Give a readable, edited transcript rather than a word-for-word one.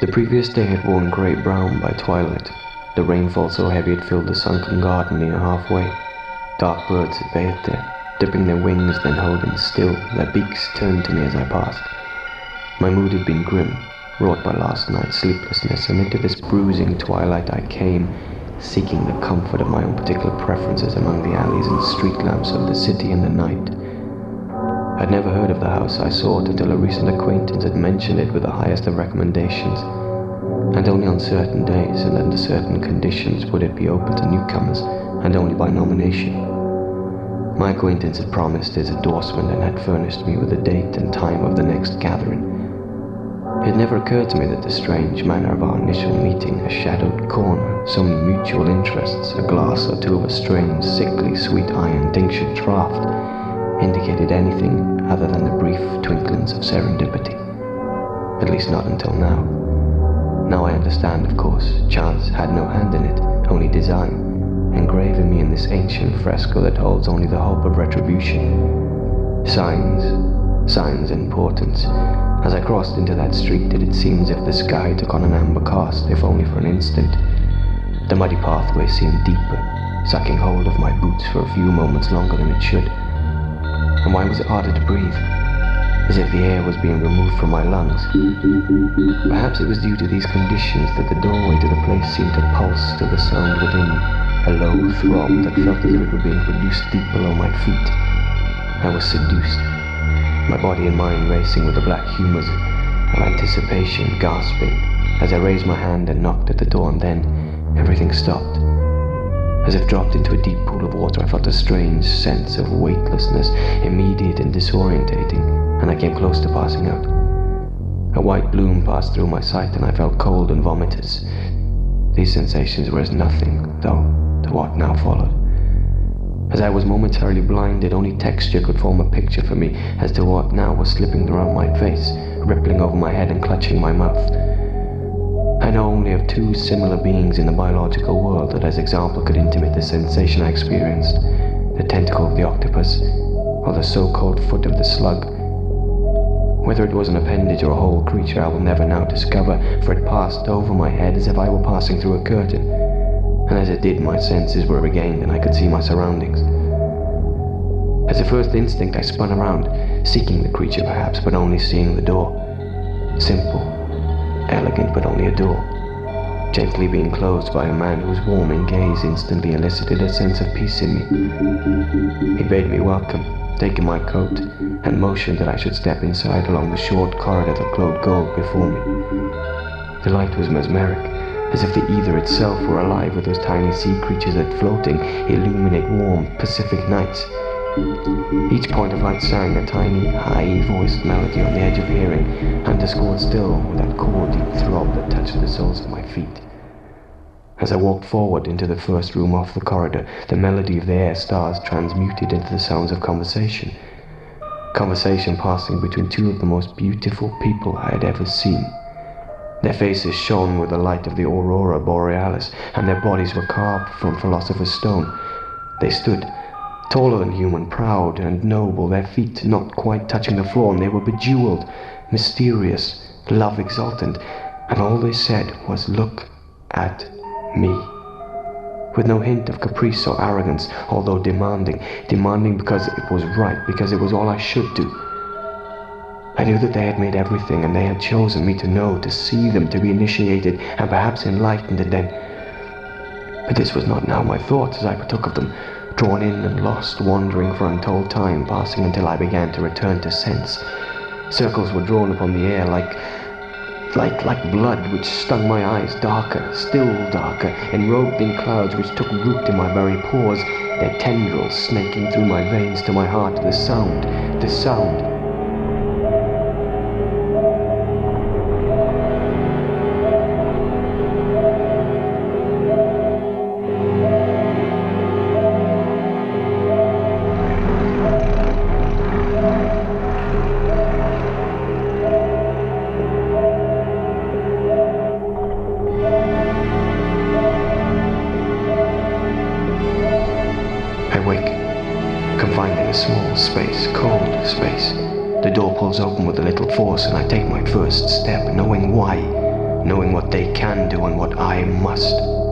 The previous day had worn grey-brown by twilight. The rainfall so heavy it filled the sunken garden near halfway. Dark birds had bathed there, dipping their wings, then holding still, their beaks turned to me as I passed. My mood had been grim, wrought by last night's sleeplessness, and into this bruising twilight I came, seeking the comfort of my own particular preferences among the alleys and street lamps of the city in the night. I'd never heard of the house I sought until a recent acquaintance had mentioned it with the highest of recommendations, and only on certain days and under certain conditions would it be open to newcomers, and only by nomination. My acquaintance had promised his endorsement and had furnished me with the date and time of the next gathering. It had never occurred to me that the strange manner of our initial meeting, a shadowed corner, so many mutual interests, a glass or two of a strange, sickly, sweet iron tinctured draught, indicated anything other than the brief twinklings of serendipity. At least not until now. Now I understand, of course, chance had no hand in it, only design, engraving me in this ancient fresco that holds only the hope of retribution. Signs and portents. As I crossed into that street, it seemed as if the sky took on an amber cast, if only for an instant. The muddy pathway seemed deeper, sucking hold of my boots for a few moments longer than it should. And why was it harder to breathe? As if the air was being removed from my lungs. Perhaps it was due to these conditions that the doorway to the place seemed to pulse to the sound within, a low throb that felt as if it were being produced deep below my feet. I was seduced, my body and mind racing with the black humours of anticipation, gasping, as I raised my hand and knocked at the door, and then everything stopped. As if dropped into a deep pool of water, I felt a strange sense of weightlessness, immediate and disorientating, and I came close to passing out. A white bloom passed through my sight, and I felt cold and vomitous. These sensations were as nothing, though, to what now followed. As I was momentarily blinded, only texture could form a picture for me as to what now was slipping around my face, rippling over my head and clutching my mouth. I know only of two similar beings in the biological world that as example could intimate the sensation I experienced, the tentacle of the octopus, or the so-called foot of the slug. Whether it was an appendage or a whole creature I will never now discover, for it passed over my head as if I were passing through a curtain, and as it did my senses were regained and I could see my surroundings. As a first instinct I spun around, seeking the creature perhaps, but only seeing the door. Simple, elegant, but only a door, gently being closed by a man whose warming gaze instantly elicited a sense of peace in me. He bade me welcome, taking my coat, and motioned that I should step inside along the short corridor that glowed gold before me. The light was mesmeric, as if the ether itself were alive with those tiny sea creatures that floating illuminate warm Pacific nights. Each point of light sang a tiny, high-voiced melody on the edge of hearing, underscored still with that core deep throb that touched the soles of my feet. As I walked forward into the first room off the corridor, the melody of the air stars transmuted into the sounds of conversation. Conversation passing between two of the most beautiful people I had ever seen. Their faces shone with the light of the aurora borealis, and their bodies were carved from philosopher's stone. They stood, taller than human, proud and noble, their feet not quite touching the floor, and they were bejeweled, mysterious, love-exultant, and all they said was, "Look at me," with no hint of caprice or arrogance, although demanding because it was right, because it was all I should do. I knew that they had made everything, and they had chosen me to know, to see them, to be initiated, and perhaps enlightened, and then... But this was not now my thoughts as I partook of them, drawn in and lost, wandering for untold time, passing until I began to return to sense. Circles were drawn upon the air like blood, which stung my eyes, darker, still darker, enrobed in clouds which took root in my very pores, their tendrils snaking through my veins to my heart. The sound. Confined in a small space, cold space. The door pulls open with a little force, and I take my first step, knowing why. knowing what they can do and what I must.